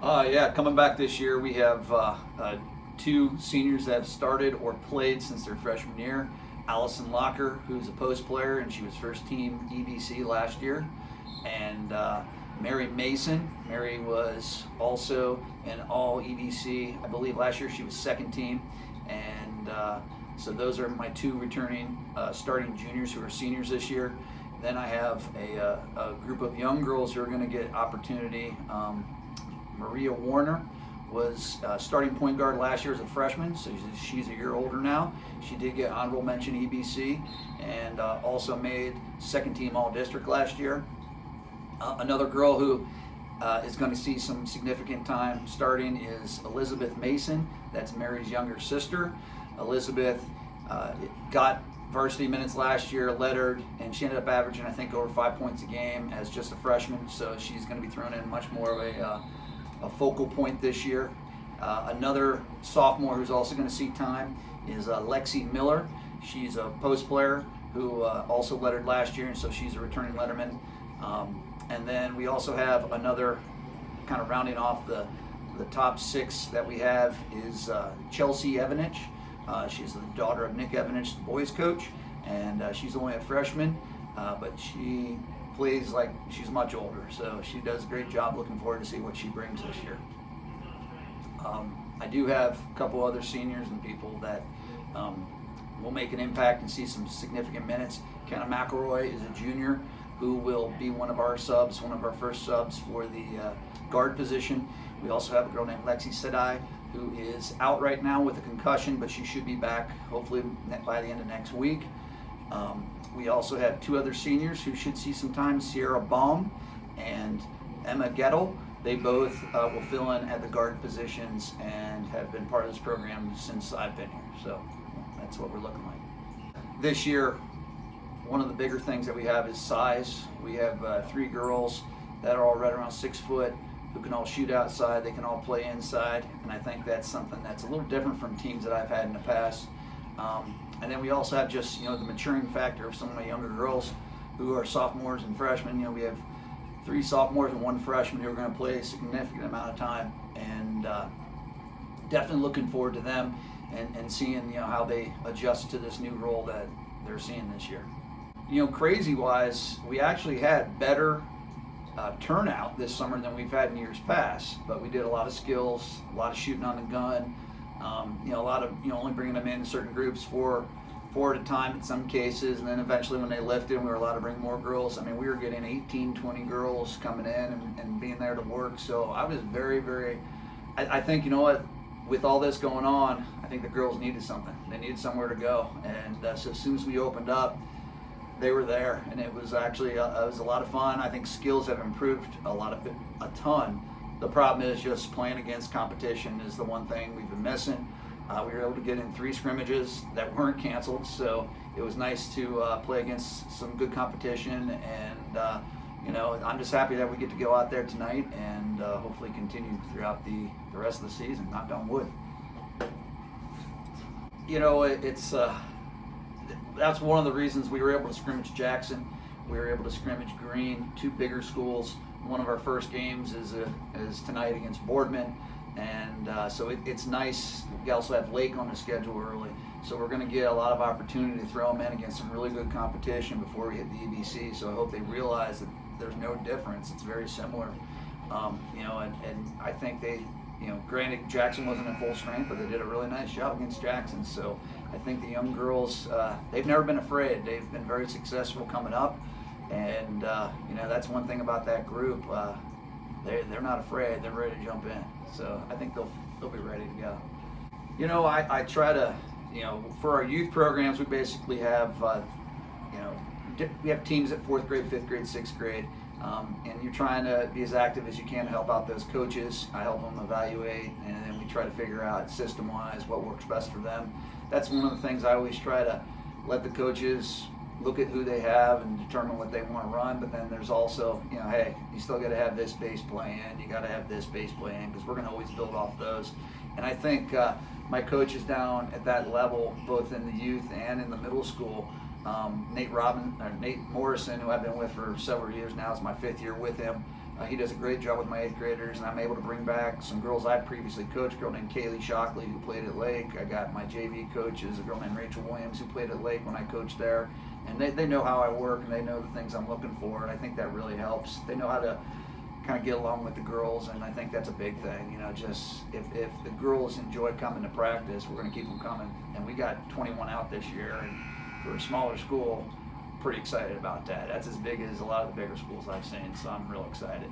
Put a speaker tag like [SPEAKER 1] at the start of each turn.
[SPEAKER 1] Yeah, coming back this year, we have two seniors that have started or played since their freshman year. Allison Locker, who's a post player, and she was first team EBC last year. And Mary Mason. Mary was also an all EBC. I believe last year she was second team. And so those are my two returning starting juniors who are seniors this year. Then I have a group of young girls who are going to get opportunity. Maria Warner was starting point guard last year as a freshman, so she's a year older now. She did get honorable mention EBC and also made second team all district last year. Another girl who is going to see some significant time starting is Elizabeth Mason. That's Mary's younger sister. Elizabeth got varsity minutes last year, lettered, and she ended up averaging, I think, over 5 points a game as just a freshman, so she's going to be thrown in much more of a focal point this year. Another sophomore who's also going to see time is Lexi Miller. She's a post player who also lettered last year, and so she's a returning letterman. And then we also have another, kind of rounding off the top six that we have, is Chelsea Evanich. She's the daughter of Nick Evanich, the boys coach, and she's only a freshman, but she plays like she's much older, so she does a great job. Looking forward to see what she brings this year. I do have a couple other seniors and people that will make an impact and see some significant minutes. Kenna McElroy is a junior who will be one of our subs, one of our first subs for the guard position. We also have a girl named Lexi Sedai who is out right now with a concussion, but she should be back hopefully by the end of next week. We also have two other seniors who should see some time, Sierra Baum and Emma Gettle. They both will fill in at the guard positions and have been part of this program since I've been here. So that's what we're looking like. This year, one of the bigger things that we have is size. We have three girls that are all right around 6 foot, who can all shoot outside, they can all play inside, and I think that's something that's a little different from teams that I've had in the past. And then we also have just, the maturing factor of some of my younger girls who are sophomores and freshmen. We have 3 sophomores and 1 freshman who are going to play a significant amount of time, and definitely looking forward to them and seeing, how they adjust to this new role that they're seeing this year. Crazy wise, we actually had better turnout this summer than we've had in years past, but we did a lot of skills, a lot of shooting on the gun, a lot of only bringing them in certain groups four at a time in some cases, and then eventually when they lifted, we were allowed to bring more girls. We were getting 18, 20 girls coming in and being there to work, so I was very, very, I think, with all this going on, I think the girls needed something. They needed somewhere to go, and so as soon as we opened up, they were there, and it was actually it was a lot of fun. I think skills have improved a ton. The problem is just playing against competition is the one thing we've been missing. We were able to get in 3 scrimmages that weren't canceled, so it was nice to play against some good competition, and I'm just happy that we get to go out there tonight and hopefully continue throughout the rest of the season, knock on wood. It's that's one of the reasons we were able to scrimmage Jackson. We were able to scrimmage Greene, 2 bigger schools. One of our first games is tonight against Boardman, and so it's nice. We also have Lake on the schedule early, so we're going to get a lot of opportunity to throw them in against some really good competition before we hit the EBC. So I hope they realize that there's no difference. It's very similar, and I think they. Granted, Jackson wasn't in full strength, but they did a really nice job against Jackson. So I think the young girls, they've never been afraid. They've been very successful coming up, and that's one thing about that group. They're not afraid. They're ready to jump in. So I think they'll be ready to go. I try to, for our youth programs, we basically have, we have teams at 4th grade, 5th grade, 6th grade. And you're trying to be as active as you can to help out those coaches. I help them evaluate, and then we try to figure out system-wise what works best for them. That's one of the things I always try to let the coaches look at who they have and determine what they want to run. But then there's also, hey, you still got to have this base play in. You got to have this base play in, because we're going to always build off those. And I think my coaches down at that level, both in the youth and in the middle school, Nate Morrison, who I've been with for several years now, is my 5th year with him. He does a great job with my 8th graders, and I'm able to bring back some girls I previously coached, a girl named Kaylee Shockley who played at Lake. I got my JV coaches, a girl named Rachel Williams who played at Lake when I coached there. And they know how I work, and they know the things I'm looking for, and I think that really helps. They know how to kind of get along with the girls, and I think that's a big thing. You know, just if the girls enjoy coming to practice, we're going to keep them coming. And we got 21 out this year, and for a smaller school, pretty excited about that. That's as big as a lot of the bigger schools I've seen, so I'm real excited.